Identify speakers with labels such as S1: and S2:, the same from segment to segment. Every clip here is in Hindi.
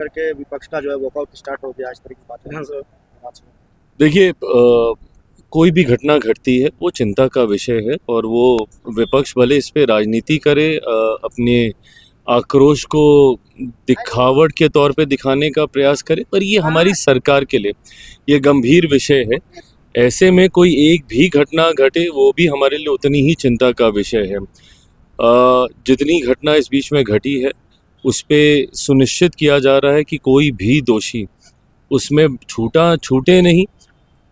S1: करके विपक्ष का जो है वॉकआउट स्टार्ट हो गया, आज तरह की बात है।
S2: देखिए, कोई भी घटना घटती है वो चिंता का विषय है और वो विपक्ष भले इस पे राजनीति करे, अपने आक्रोश को दिखावट के तौर पे दिखाने का प्रयास करे, पर ये हमारी सरकार के लिए ये गंभीर विषय है। ऐसे में कोई एक भी घटना घटे वो भी हमारे लिए उतनी ही चिंता का विषय है। जितनी घटना इस बीच में घटी है उस पे सुनिश्चित किया जा रहा है कि कोई भी दोषी उसमें छूटे नहीं,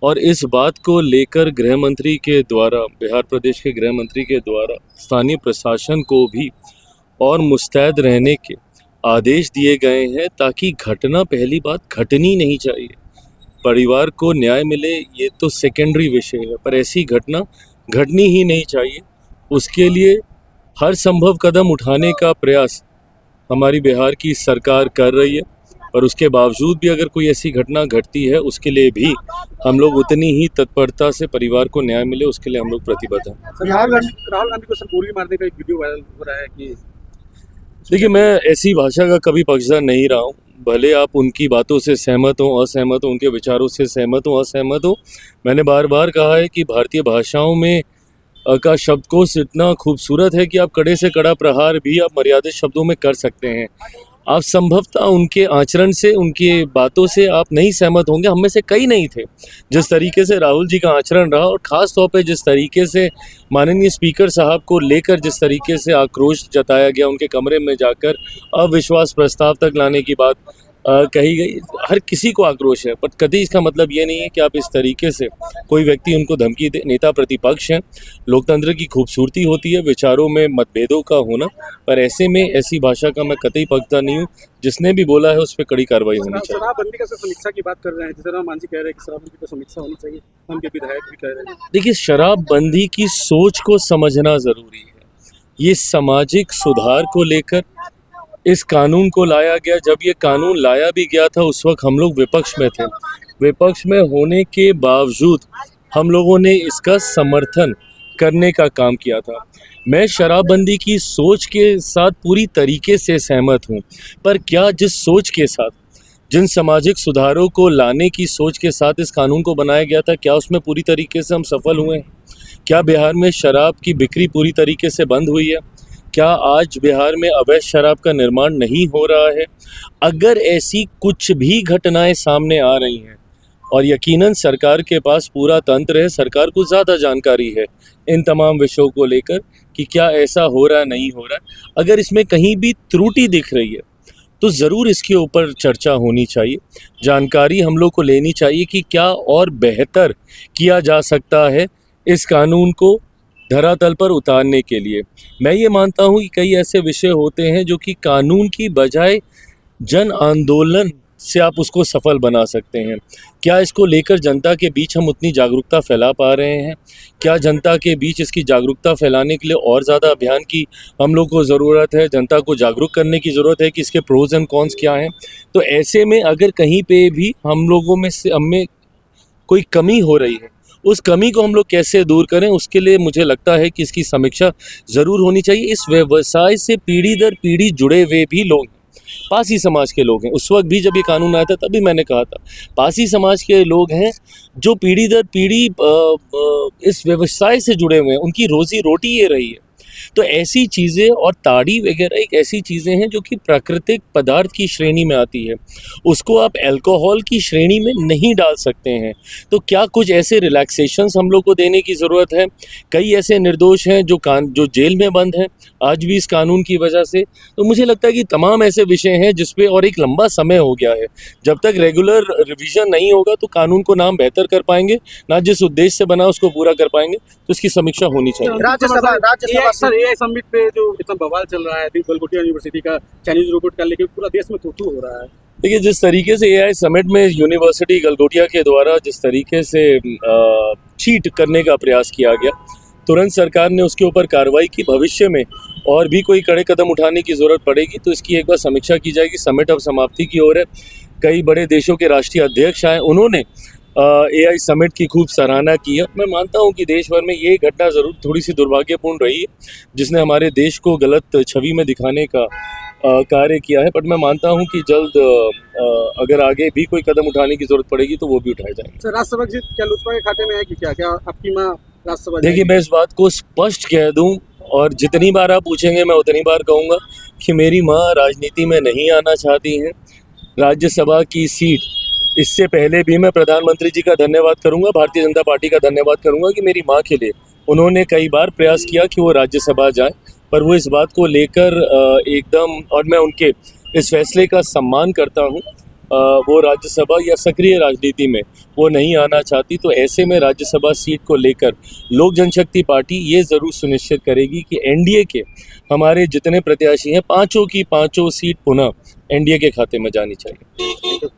S2: और इस बात को लेकर गृह मंत्री के द्वारा, बिहार प्रदेश के गृह मंत्री के द्वारा स्थानीय प्रशासन को भी और मुस्तैद रहने के आदेश दिए गए हैं, ताकि घटना, पहली बात घटनी नहीं चाहिए, परिवार को न्याय मिले ये तो सेकेंडरी विषय है, पर ऐसी घटना घटनी ही नहीं चाहिए। उसके लिए हर संभव कदम उठाने का प्रयास हमारी बिहार की सरकार कर रही है, पर उसके बावजूद भी अगर कोई ऐसी घटना घटती है उसके लिए भी हम लोग उतनी ही तत्परता से परिवार को न्याय मिले उसके लिए हम लोग प्रतिबद्ध हैं।
S1: राहुल गांधी को गोली मारने का एक वीडियो वायरल हो रहा है कि
S2: देखिए, मैं ऐसी भाषा का कभी पक्षधर नहीं रहा हूँ। भले आप उनकी बातों से सहमत हो, असहमत हो, उनके विचारों से सहमत हो, असहमत हो, मैंने बार बार कहा है कि भारतीय भाषाओं में का शब्दकोश इतना खूबसूरत है कि आप कड़े से कड़ा प्रहार भी आप मर्यादित शब्दों में कर सकते हैं। आप संभवतः उनके आचरण से, उनकी बातों से आप नहीं सहमत होंगे, हम में से कई नहीं थे। जिस तरीके से राहुल जी का आचरण रहा और ख़ास तौर पे जिस तरीके से माननीय स्पीकर साहब को लेकर जिस तरीके से आक्रोश जताया गया, उनके कमरे में जाकर अविश्वास प्रस्ताव तक लाने की बात कही गई, हर किसी को आक्रोश है, पर कभी इसका मतलब ये नहीं है कि आप इस तरीके से कोई व्यक्ति उनको धमकी दे। नेता प्रतिपक्ष हैं, लोकतंत्र की खूबसूरती होती है विचारों में मतभेदों का होना, पर ऐसे में ऐसी भाषा का मैं कतई पक्षधर नहीं हूँ। जिसने भी बोला है उस पर कड़ी कार्रवाई होनी चाहिए।
S1: शराबबंदी का समीक्षा की बात कर रहे हैं, जैसे राम मांझी कह रहे हैं कि शराबबंदी की समीक्षा होनी चाहिए, हम के विधायक भी कह रहे हैं।
S2: देखिए, शराबबंदी की सोच को समझना ज़रूरी है। ये सामाजिक सुधार को लेकर इस कानून को लाया गया। जब ये कानून लाया भी गया था उस वक्त हम लोग विपक्ष में थे। विपक्ष में होने के बावजूद हम लोगों ने इसका समर्थन करने का काम किया था। मैं शराबबंदी की सोच के साथ पूरी तरीके से सहमत हूँ, पर क्या जिस सोच के साथ, जिन सामाजिक सुधारों को लाने की सोच के साथ इस कानून को बनाया गया था, क्या उसमें पूरी तरीके से हम सफल हुए हैं? क्या बिहार में शराब की बिक्री पूरी तरीके से बंद हुई है? क्या आज बिहार में अवैध शराब का निर्माण नहीं हो रहा है? अगर ऐसी कुछ भी घटनाएं सामने आ रही हैं, और यकीनन सरकार के पास पूरा तंत्र है, सरकार को ज़्यादा जानकारी है इन तमाम विषयों को लेकर कि क्या ऐसा हो रहा है, नहीं हो रहा है, अगर इसमें कहीं भी त्रुटि दिख रही है तो ज़रूर इसके ऊपर चर्चा होनी चाहिए। जानकारी हम लोग को लेनी चाहिए कि क्या और बेहतर किया जा सकता है इस कानून को धरातल पर उतारने के लिए। मैं ये मानता हूँ कि कई ऐसे विषय होते हैं जो कि कानून की बजाय जन आंदोलन से आप उसको सफल बना सकते हैं। क्या इसको लेकर जनता के बीच हम उतनी जागरूकता फैला पा रहे हैं? क्या जनता के बीच इसकी जागरूकता फैलाने के लिए और ज़्यादा अभियान की हम लोग को ज़रूरत है? जनता को जागरूक करने की ज़रूरत है कि इसके प्रोज एंड कॉन्स क्या हैं। तो ऐसे में अगर कहीं पे भी हम लोगों में से हमें कोई कमी हो रही है, उस कमी को हम लोग कैसे दूर करें, उसके लिए मुझे लगता है कि इसकी समीक्षा ज़रूर होनी चाहिए। इस व्यवसाय से पीढ़ी दर पीढ़ी जुड़े हुए भी लोग हैं, पासी समाज के लोग हैं। उस वक्त भी जब ये कानून आया था तभी मैंने कहा था, पासी समाज के लोग हैं जो पीढ़ी दर पीढ़ी इस व्यवसाय से जुड़े हुए हैं, उनकी रोजी रोटी ये रही है। तो ऐसी चीज़ें और ताड़ी वगैरह एक ऐसी चीज़ें हैं जो कि प्राकृतिक पदार्थ की श्रेणी में आती है, उसको आप अल्कोहल की श्रेणी में नहीं डाल सकते हैं। तो क्या कुछ ऐसे रिलैक्सेशंस हम लोग को देने की ज़रूरत है? कई ऐसे निर्दोष हैं जो जेल में बंद हैं आज भी इस कानून की वजह से। तो मुझे लगता है कि तमाम ऐसे विषय हैं जिस पे और एक लंबा समय हो गया है। जब तक रेगुलर रिवीजन नहीं होगा तो कानून को नाम बेहतर कर पाएंगे, ना जिस उद्देश्य से बना उसको पूरा कर पाएंगे। तो इसकी समीक्षा होनी चाहिए।
S1: राज्यसभा एआई समिट पे जो इतना बवाल चल रहा है, गलगोटिया यूनिवर्सिटी का चाइनीज रोबोट का लेके पूरा देश में तू हो रहा है।
S2: देखिए, जिस तरीके से एआई समिट में यूनिवर्सिटी गलगोटिया के द्वारा जिस तरीके से चीट करने का प्रयास किया गया, तुरंत सरकार ने उसके ऊपर कार्रवाई की। भविष्य में और भी कोई कड़े कदम उठाने की ज़रूरत पड़ेगी तो इसकी एक बार समीक्षा की जाएगी। समिट अब समाप्ति की ओर है। कई बड़े देशों के राष्ट्रीय अध्यक्ष आए, उन्होंने एआई समिट की खूब सराहना की है। मैं मानता हूं कि देश भर में ये घटना ज़रूर थोड़ी सी दुर्भाग्यपूर्ण रही है, जिसने हमारे देश को गलत छवि में दिखाने का कार्य किया है, बट मैं मानता हूं कि जल्द अगर आगे भी कोई कदम उठाने की जरूरत पड़ेगी तो वो भी उठाए जाएंगे।
S1: सर राज्यसभा की सीट क्या लोजपा के खाते में है कि क्या क्या आपकी माँ राज्यसभा
S2: देखिए, मैं इस बात को स्पष्ट कह दूं, और जितनी बार आप पूछेंगे मैं उतनी बार कहूंगा कि मेरी माँ राजनीति में नहीं आना चाहती हैं। राज्यसभा की सीट, इससे पहले भी मैं प्रधानमंत्री जी का धन्यवाद करूंगा, भारतीय जनता पार्टी का धन्यवाद करूंगा कि मेरी माँ के लिए उन्होंने कई बार प्रयास किया कि वो राज्यसभा जाए, पर वो इस बात को लेकर एकदम, और मैं उनके इस फैसले का सम्मान करता हूं, वो राज्यसभा या सक्रिय राजनीति में वो नहीं आना चाहती। तो ऐसे में राज्यसभा सीट को लेकर लोक जनशक्ति पार्टी ये ज़रूर सुनिश्चित करेगी कि एनडीए के हमारे जितने प्रत्याशी हैं, पांचों की पांचों सीट पुनः एनडीए के खाते में जानी चाहिए।